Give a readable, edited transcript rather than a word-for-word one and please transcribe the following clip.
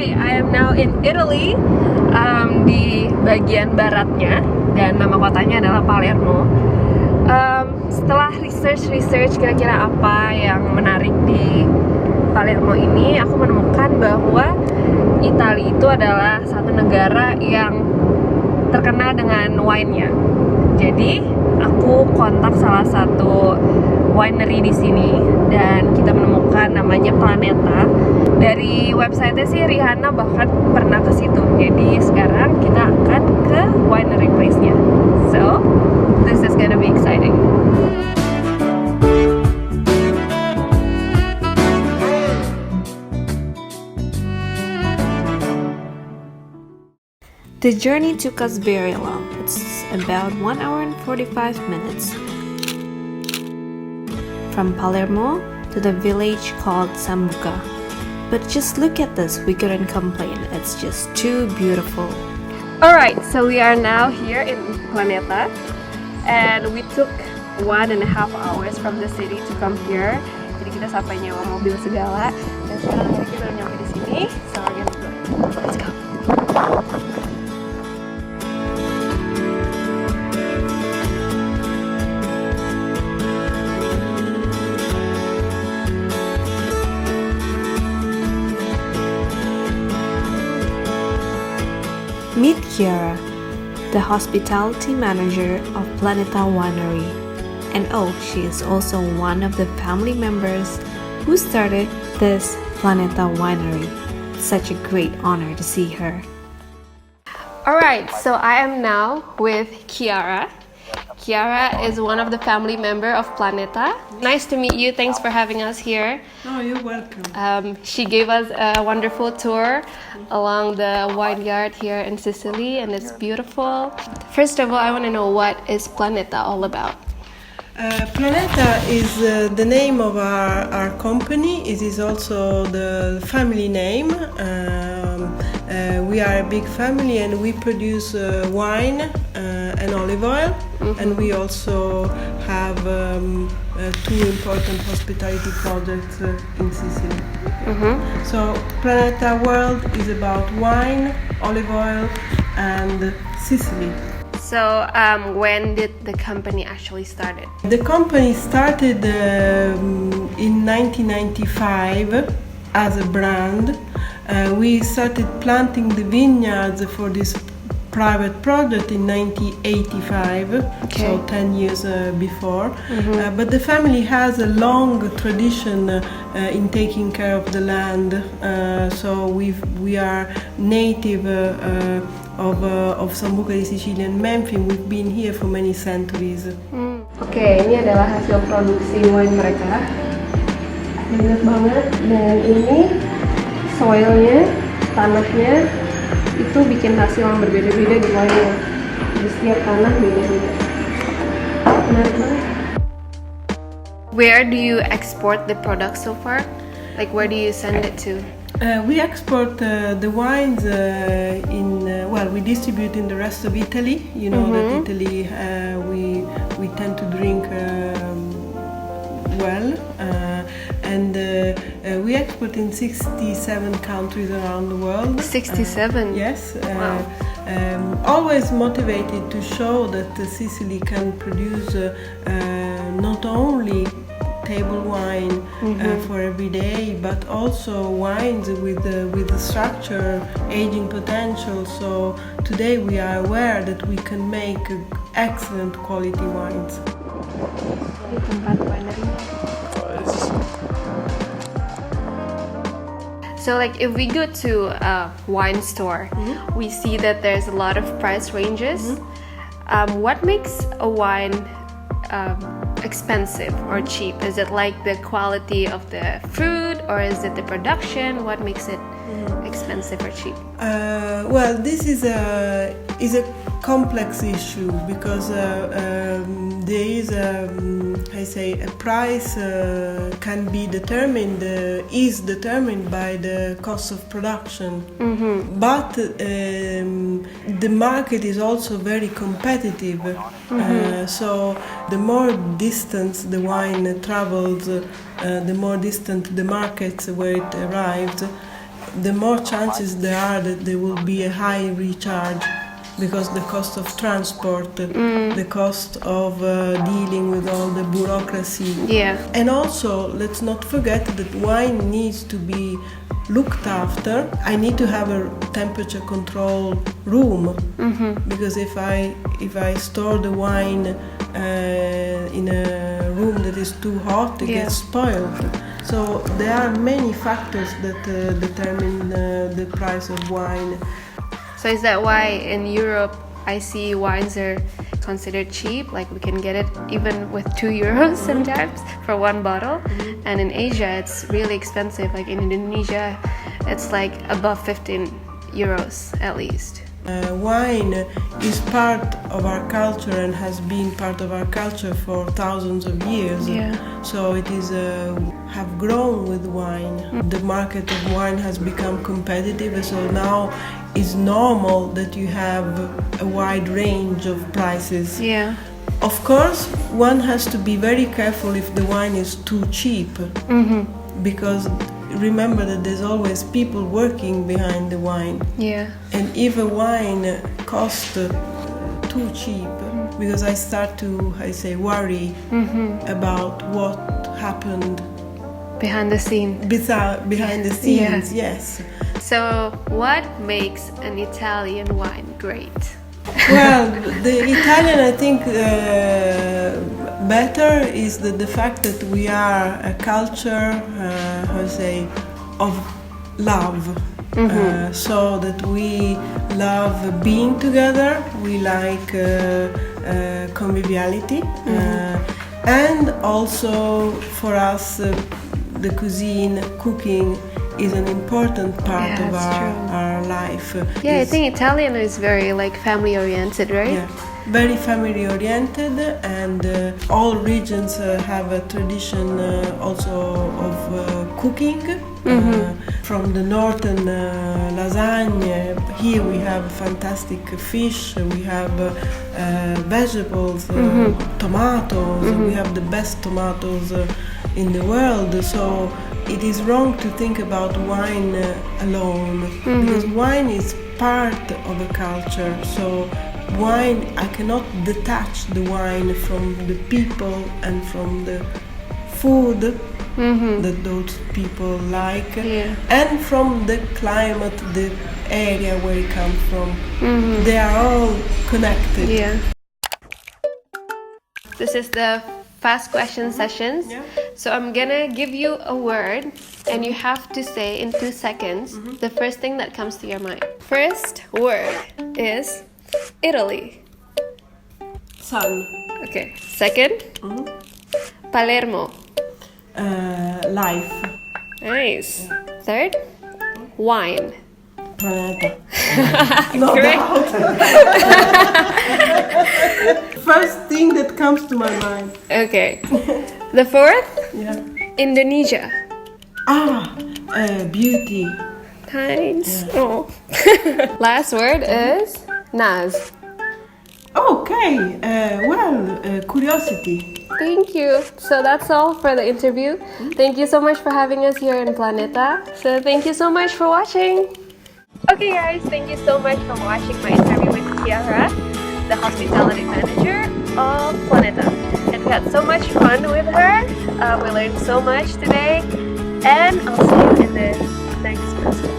Alright, I am now in Italy, di bagian baratnya, dan nama kotanya adalah Palermo. Setelah research kira-kira apa yang menarik di Palermo ini, aku menemukan bahwa Italia itu adalah satu negara yang terkenal dengan wine-nya. Jadi aku kontak salah satu winery di sini dan kita menemukan namanya Planeta. Dari website-nya sih Rihanna bahkan pernah ke situ. Jadi sekarang kita akan ke winery place-nya. So, this is gonna be exciting. The journey took us very long. It's about 1 hour and 45 minutes. From Palermo to the village called Sambuca. But just look at this, we couldn't complain. It's just too beautiful. Alright, so we are now here in Planeta. And we took 1.5 hours from the city to come here. Jadi kita sampai nyewa mobil segala. Dan sekarang kita udah nyampe di sini. So we're gonna go. Let's go. Meet Chiara, the hospitality manager of Planeta Winery. And oh, she is also one of the family members who started this Planeta Winery. Such a great honor to see her. Alright, so I am now with Chiara. Chiara is one of the family member of Planeta. Nice to meet you. Thanks for having us here. Oh, you're welcome. She gave us a wonderful tour along the vineyard here in Sicily, and it's beautiful. First of all, I want to know, what is Planeta all about? Planeta is the name of our company. It is also the family name. We are a big family and we produce wine and olive oil. And we also have 2 important hospitality projects in Sicily. So Planeta World is about wine, olive oil and Sicily. So when did the company actually started? The company started in 1995 as a brand. We started planting the vineyards for this private project in 1985, so 10 years before. But the family has a long tradition in taking care of the land, so we are native of Sambuca di Sicilia and Memphis. We've been here for many centuries. Oke, ini adalah hasil produksi wine mereka. Banyak banget, dan ini soilnya, tanahnya itu bikin hasil yang berbeda-beda di wine-nya. Di setiap tanah beda-beda. Menarik banget. Where do you export the product so far? Like, where do you send it to? We export the wines we distribute in the rest of Italy. You know that Italy, we tend to drink well, and we export in 67 countries around the world. 67? Yes. Wow. Always motivated to show that Sicily can produce not only table wine for every day, but also wines with the structure, aging potential. So today we are aware that we can make excellent quality wines. So like if we go to a wine store, we see that there's a lot of price ranges. What makes a wine expensive or cheap? Is it like the quality of the fruit, or is it the production? What makes it expensive or cheap? Well, this is a complex issue because there is a price can be determined is determined by the cost of production, but the market is also very competitive. So the more distance the wine travels, the more distant the markets where it arrives. the more chances there are that there will be a high recharge, because the cost of transport, the cost of dealing with all the bureaucracy. Yeah. And also, let's not forget that wine needs to be looked after. I need to have a temperature control room, because if I store the wine in a room that is too hot, it gets spoiled. So there are many factors that determine the price of wine. So is that why in Europe I see wines are considered cheap? Like we can get it even with 2 euros sometimes for one bottle. And in Asia it's really expensive. Like in Indonesia it's like above 15 euros at least. Wine is part of our culture and has been part of our culture for thousands of years. Yeah. So it is have grown with wine. The market of wine has become competitive, so now it's normal that you have a wide range of prices. Yeah. Of course, one has to be very careful if the wine is too cheap, because remember that there's always people working behind the wine. Yeah. And if a wine costs too cheap, because I start to, worry about what happened Behind the scene. behind the scenes. Yes. So what makes an Italian wine great? Well, the Italian, I think, better is the fact that we are a culture, of love. So that we love being together, we like conviviality, and also for us, the cuisine, cooking, is an important part of our life. Yeah, I think Italian is very like family oriented, right? Yeah, very family oriented, and all regions have a tradition also of cooking. From the northern lasagne, here we have fantastic fish, we have vegetables, tomatoes, we have the best tomatoes in the world. So it is wrong to think about wine alone, because wine is part of a culture. So wine, I cannot detach the wine from the people and from the food that those people like, and from the climate, the area where it comes from. They are all connected. Yeah. This is the fast question sessions. So I'm gonna give you a word and you have to say in 2 seconds the first thing that comes to your mind. First word is Italy. Sun. Okay. Second, Palermo. Life. Nice. Third, wine. Planeta. No Correct. doubt. First thing that comes to my mind. Okay. The fourth, Indonesia. Beauty. Nice. Oh. Last word is Naz. Okay. Curiosity. Thank you. So that's all for the interview. Thank you so much for having us here in Planeta. So thank you so much for watching. Okay guys, thank you so much for watching my interview with Chiara, the hospitality manager of Planeta. And we had so much fun with her. We learned so much today. And I'll see you in the next episode.